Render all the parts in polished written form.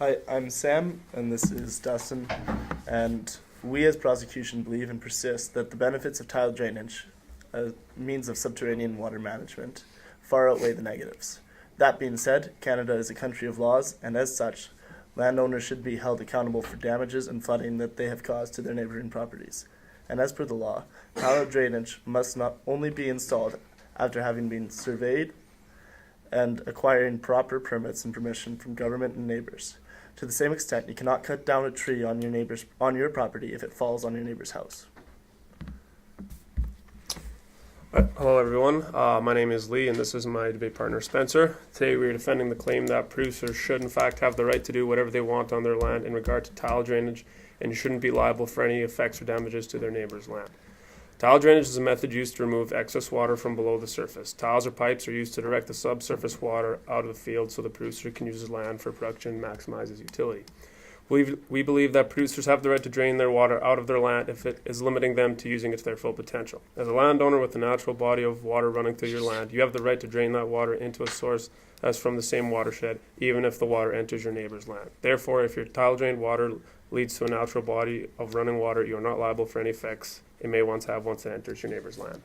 Hi, I'm Sam, and this is Dustin, and we as prosecution believe and persist that the benefits of tile drainage, a means of subterranean water management, far outweigh the negatives. That being said, Canada is a country of laws, and as such, landowners should be held accountable for damages and flooding that they have caused to their neighboring properties. And as per the law, tile drainage must not only be installed after having been surveyed and acquiring proper permits and permission from government and neighbors. To the same extent, you cannot cut down a tree on your property if it falls on your neighbor's house. Hello everyone, my name is Lee and this is my debate partner Spencer. Today we are defending the claim that producers should in fact have the right to do whatever they want on their land in regard to tile drainage and shouldn't be liable for any effects or damages to their neighbor's land. Tile drainage is a method used to remove excess water from below the surface. Tiles or pipes are used to direct the subsurface water out of the field so the producer can use his land for production and maximize his utility. We believe that producers have the right to drain their water out of their land if it is limiting them to using it to their full potential. As a landowner with a natural body of water running through your land, you have the right to drain that water into a source as from the same watershed, even if the water enters your neighbor's land. Therefore, if your tile drained water leads to a natural body of running water, you are not liable for any effects it may once have once it enters your neighbor's land.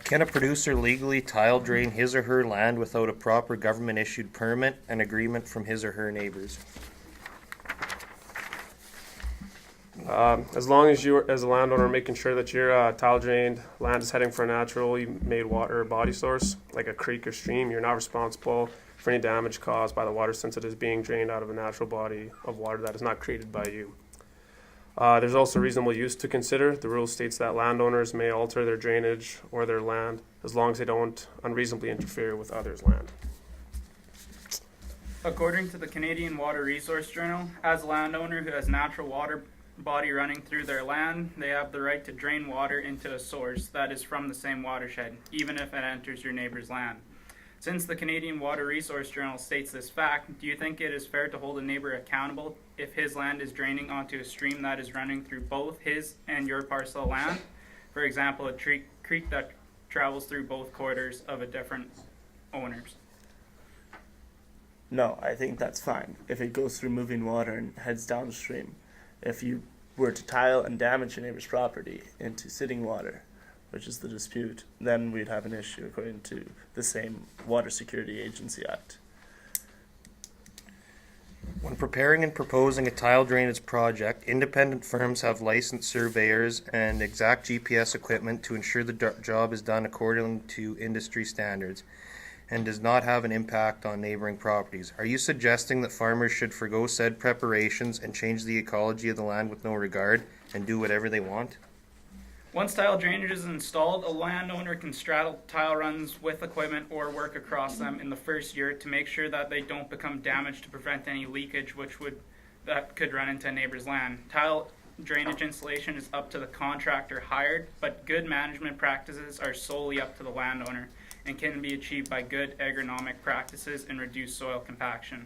Can a producer legally tile drain his or her land without a proper government-issued permit and agreement from his or her neighbors? As long as you, as a landowner, are making sure that your tile drained land is heading for a naturally made water body source, like a creek or stream, you're not responsible for any damage caused by the water since it is being drained out of a natural body of water that is not created by you. There's also reasonable use to consider. The rule states that landowners may alter their drainage or their land as long as they don't unreasonably interfere with others' land. According to the Canadian Water Resource Journal, as a landowner who has natural water body running through their land, they have the right to drain water into a source that is from the same watershed, even if it enters your neighbor's land. Since the Canadian Water Resource Journal states this fact, do you think it is fair to hold a neighbor accountable if his land is draining onto a stream that is running through both his and your parcel of land? For example, a creek that travels through both quarters of a different owners. No, I think that's fine if it goes through moving water and heads downstream. If you were to tile and damage your neighbor's property into sitting water, which is the dispute, then we'd have an issue according to the same Water Security Agency Act. When preparing and proposing a tile drainage project, independent firms have licensed surveyors and exact GPS equipment to ensure the job is done according to industry standards and does not have an impact on neighboring properties. Are you suggesting that farmers should forgo said preparations and change the ecology of the land with no regard and do whatever they want? Once tile drainage is installed, a landowner can straddle tile runs with equipment or work across them in the first year to make sure that they don't become damaged to prevent any leakage that could run into a neighbor's land. Tile drainage installation is up to the contractor hired, but good management practices are solely up to the landowner and can be achieved by good agronomic practices and reduced soil compaction.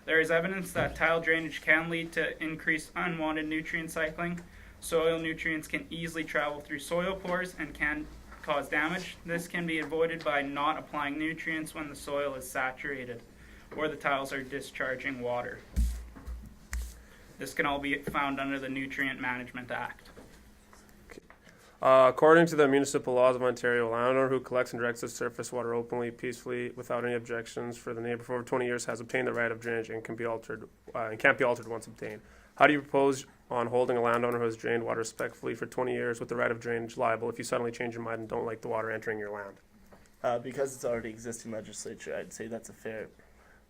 There is evidence that tile drainage can lead to increased unwanted nutrient cycling. Soil nutrients can easily travel through soil pores and can cause damage. This can be avoided by not applying nutrients when the soil is saturated or the tiles are discharging water. This can all be found under the Nutrient Management Act. According to the municipal laws of Ontario, a landowner who collects and directs the surface water openly, peacefully, without any objections for the neighbor for over 20 years has obtained the right of drainage and can't be altered once obtained. How do you propose on holding a landowner who has drained water respectfully for 20 years with the right of drainage liable if you suddenly change your mind and don't like the water entering your land? Because it's already existing legislature, I'd say that's a fair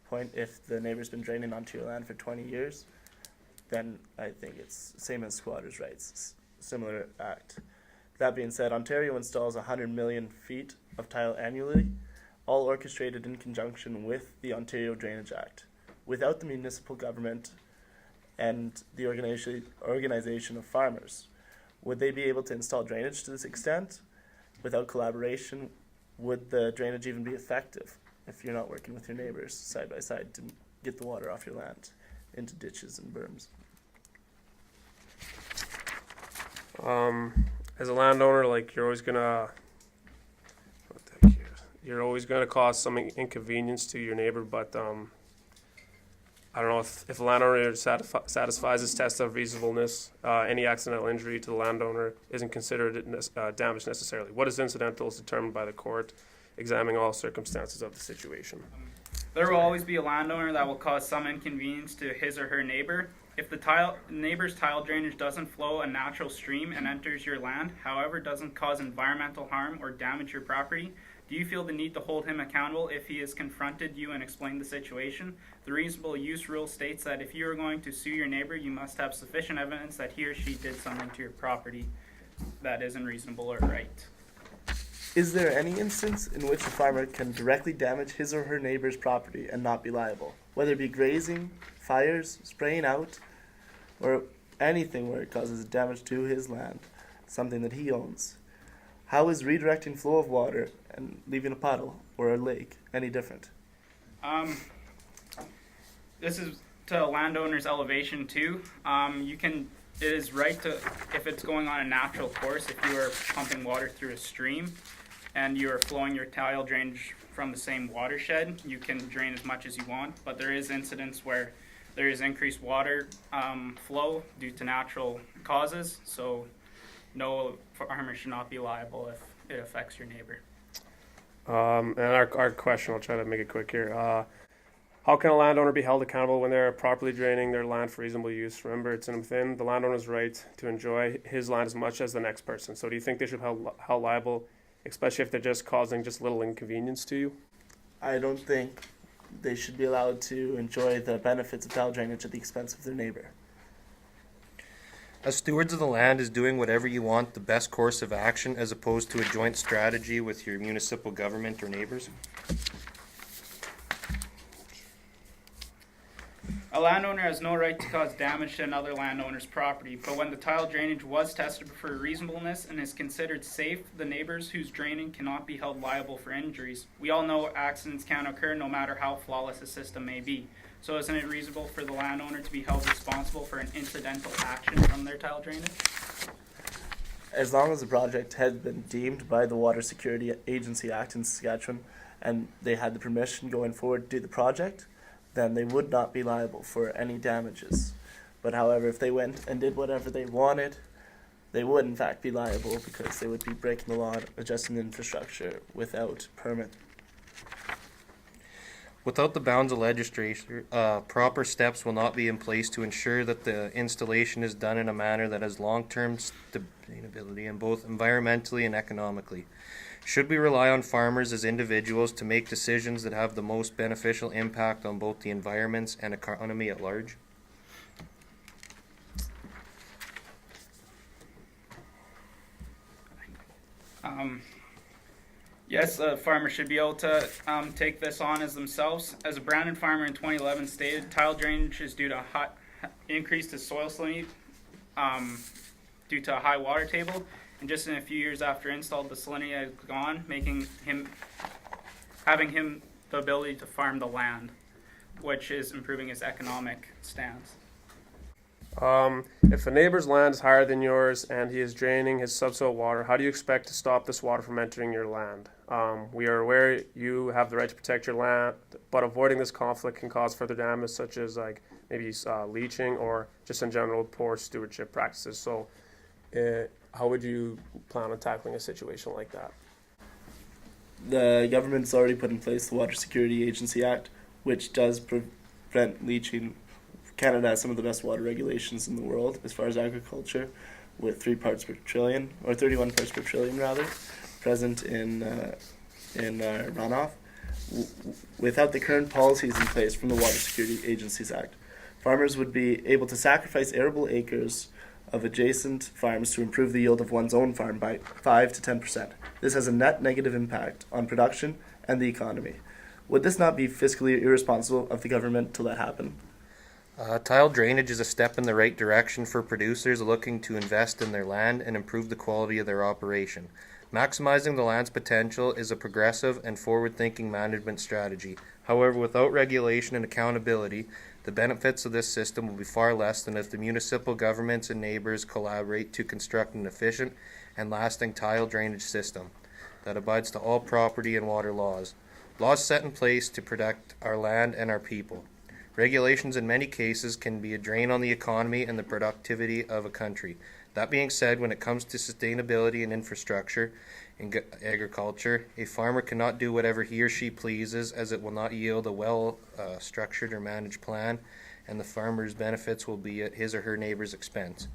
point. If the neighbor's been draining onto your land for 20 years, then I think it's same as squatters' rights, similar act. That being said, Ontario installs 100 million feet of tile annually, all orchestrated in conjunction with the Ontario Drainage Act. Without the municipal government and the organization of farmers, would they be able to install drainage to this extent? Without collaboration, would the drainage even be effective if you're not working with your neighbors side by side to get the water off your land into ditches and berms? As a landowner, like you're always gonna, you're always going to cause some inconvenience to your neighbor, but I don't know if the landowner satisfies his test of reasonableness, any accidental injury to the landowner isn't considered damage necessarily. What is incidental is determined by the court, examining all circumstances of the situation. There will always be a landowner that will cause some inconvenience to his or her neighbor. If the neighbor's tile drainage doesn't flow a natural stream and enters your land, however, doesn't cause environmental harm or damage your property, do you feel the need to hold him accountable if he has confronted you and explained the situation? The reasonable use rule states that if you are going to sue your neighbor, you must have sufficient evidence that he or she did something to your property that isn't reasonable or right. Is there any instance in which a farmer can directly damage his or her neighbor's property and not be liable? Whether it be grazing, fires, spraying out, or anything where it causes damage to his land, something that he owns. How is redirecting flow of water and leaving a puddle or a lake any different? This is to a landowner's elevation too. It is right to, if it's going on a natural course, if you are pumping water through a stream and you are flowing your tile drainage from the same watershed, you can drain as much as you want, but there is incidents where there is increased water flow due to natural causes, so no farmer should not be liable if it affects your neighbor. And our question, I'll try to make it quick here. How can a landowner be held accountable when they're properly draining their land for reasonable use? Remember, it's within the landowner's right to enjoy his land as much as the next person. So do you think they should be held liable, especially if they're just causing just little inconvenience to you? I don't think they should be allowed to enjoy the benefits of tile drainage at the expense of their neighbor. As stewards of the land, is doing whatever you want the best course of action as opposed to a joint strategy with your municipal government or neighbors? A landowner has no right to cause damage to another landowner's property, but when the tile drainage was tested for reasonableness and is considered safe, the neighbors whose draining cannot be held liable for injuries. We all know accidents can occur no matter how flawless a system may be. So isn't it reasonable for the landowner to be held responsible for an incidental action from their tile drainage? As long as the project had been deemed by the Water Security Agency Act in Saskatchewan and they had the permission going forward to do the project, then they would not be liable for any damages. But however, if they went and did whatever they wanted, they would in fact be liable because they would be breaking the law, adjusting the infrastructure without permit. Without the bounds of legislation, proper steps will not be in place to ensure that the installation is done in a manner that has long-term sustainability in both environmentally and economically. Should we rely on farmers as individuals to make decisions that have the most beneficial impact on both the environments and economy at large? Yes, a farmer should be able to take this on as themselves. As a Brandon farmer in 2011 stated, tile drainage is due to increase to soil salinity due to a high water table. And just in a few years after install, the salinity has gone, having him the ability to farm the land, which is improving his economic stance. If a neighbor's land is higher than yours and he is draining his subsoil water, how do you expect to stop this water from entering your land? We are aware you have the right to protect your land, but avoiding this conflict can cause further damage, such as maybe leaching or just in general poor stewardship practices. So how would you plan on tackling a situation like that? The government's already put in place the Water Security Agency Act, which does prevent leaching. Canada has some of the best water regulations in the world as far as agriculture, with 3 parts per trillion, or 31 parts per trillion rather, present in runoff. Without the current policies in place from the Water Security Agencies Act, farmers would be able to sacrifice arable acres of adjacent farms to improve the yield of one's own farm by 5 to 10%. This has a net negative impact on production and the economy. Would this not be fiscally irresponsible of the government to let happen? Tile drainage is a step in the right direction for producers looking to invest in their land and improve the quality of their operation. Maximizing the land's potential is a progressive and forward-thinking management strategy. However, without regulation and accountability, the benefits of this system will be far less than if the municipal governments and neighbors collaborate to construct an efficient and lasting tile drainage system. that abides to all property and water laws. Laws set in place to protect our land and our people. Regulations in many cases can be a drain on the economy and the productivity of a country. That being said, when it comes to sustainability and infrastructure in agriculture, a farmer cannot do whatever he or she pleases, as it will not yield a well structured or managed plan, and the farmer's benefits will be at his or her neighbor's expense.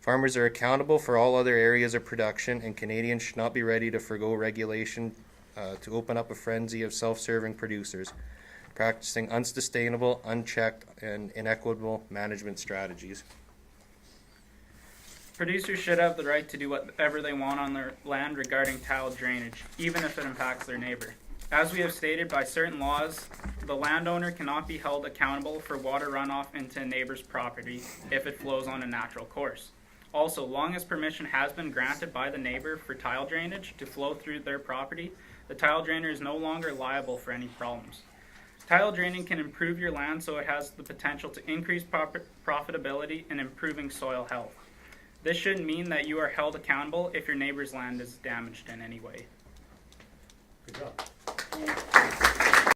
Farmers are accountable for all other areas of production, and Canadians should not be ready to forgo regulation to open up a frenzy of self-serving producers, practicing unsustainable, unchecked, and inequitable management strategies. Producers should have the right to do whatever they want on their land regarding tile drainage, even if it impacts their neighbor. As we have stated, by certain laws, the landowner cannot be held accountable for water runoff into a neighbor's property if it flows on a natural course. Also, long as permission has been granted by the neighbor for tile drainage to flow through their property, the tile drainer is no longer liable for any problems. Tile draining can improve your land so it has the potential to increase profitability and improving soil health. This shouldn't mean that you are held accountable if your neighbor's land is damaged in any way. Good job.